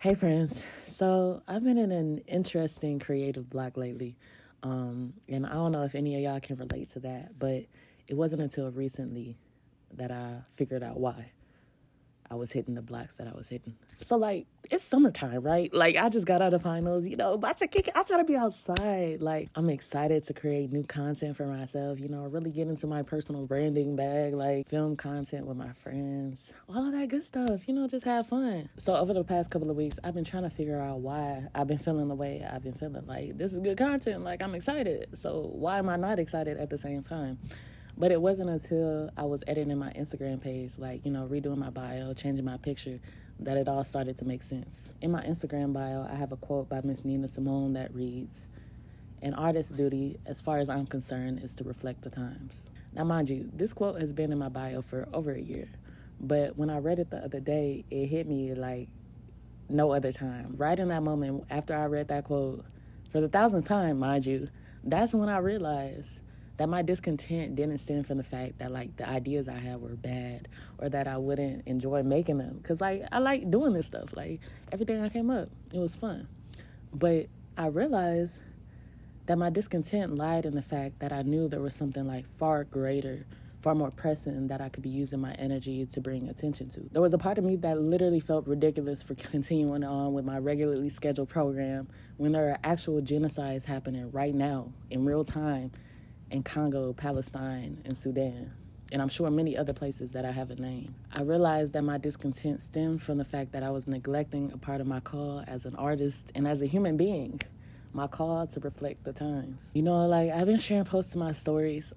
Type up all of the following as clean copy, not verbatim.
Hey friends, so I've been in an interesting creative block lately. And I don't know if any of y'all can relate to that, but it wasn't until recently that I figured out why I was hitting the blocks that I was hitting. So like it's summertime, right? Like I just got out of finals, about to kick it. I try to be outside. Like I'm excited to create new content for myself, really get into my personal branding bag, like film content with my friends, all of that good stuff, just have fun. So over the past couple of weeks, I've been trying to figure out why I've been feeling the way I've been feeling. Like this is good content, like I'm excited. So why am I not excited at the same time? But it wasn't until I was editing my Instagram page, like, redoing my bio, changing my picture, that it all started to make sense. In my Instagram bio, I have a quote by Miss Nina Simone that reads, "An artist's duty, as far as I'm concerned, is to reflect the times." Now, mind you, this quote has been in my bio for over a year. But when I read it the other day, it hit me like no other time. Right in that moment, after I read that quote, for the thousandth time, mind you, that's when I realized that my discontent didn't stem from the fact that like the ideas I had were bad or that I wouldn't enjoy making them. Cause like I like doing this stuff. Like everything I came up, it was fun. But I realized that my discontent lied in the fact that I knew there was something like far greater, far more pressing that I could be using my energy to bring attention to. There was a part of me that literally felt ridiculous for continuing on with my regularly scheduled program when there are actual genocides happening right now in real time in Congo, Palestine, and Sudan, and I'm sure many other places that I haven't named. I realized that my discontent stemmed from the fact that I was neglecting a part of my call as an artist and as a human being, my call to reflect the times. Like I've been sharing posts to my stories,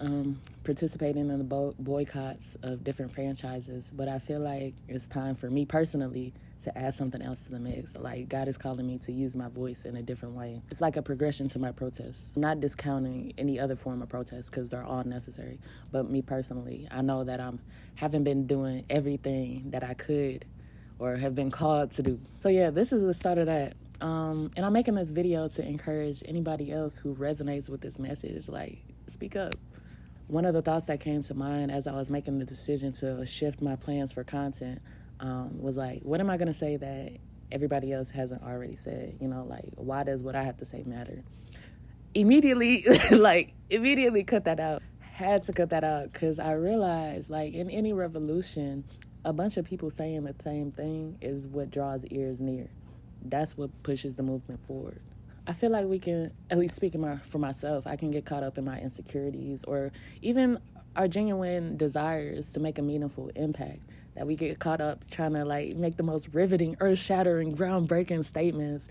participating in the boycotts of different franchises, but I feel like it's time for me personally to add something else to the mix. Like God is calling me to use my voice in a different way. It's like a progression to my protests, not discounting any other form of protest because they're all necessary. But me personally, I know that I haven't been doing everything that I could or have been called to do. So yeah, this is the start of that. And I'm making this video to encourage anybody else who resonates with this message, like, speak up. One of the thoughts that came to mind as I was making the decision to shift my plans for content was like, what am I going to say that everybody else hasn't already said? Like, why does what I have to say matter? Immediately cut that out. Had to cut that out because I realized, like, in any revolution, a bunch of people saying the same thing is what draws ears near. That's what pushes the movement forward. I feel like we can, at least speaking for myself, I can get caught up in my insecurities or even our genuine desires to make a meaningful impact. That we get caught up trying to like make the most riveting, earth-shattering, groundbreaking statements,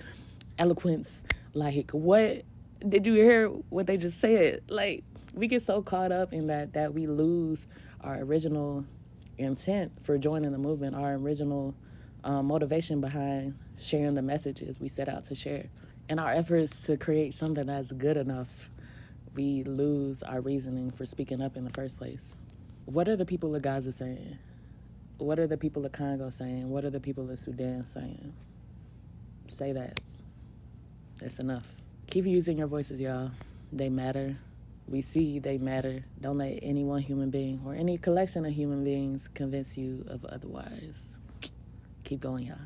eloquence. Like, what did you hear? What they just said? Like, we get so caught up in that we lose our original intent for joining the movement, our original motivation behind sharing the messages we set out to share. In our efforts to create something that's good enough, we lose our reasoning for speaking up in the first place. What are the people of Gaza saying? What are the people of Congo saying? What are the people of Sudan saying? Say that. It's enough. Keep using your voices, y'all. They matter. We see they matter. Don't let any one human being or any collection of human beings convince you of otherwise. Keep going, y'all.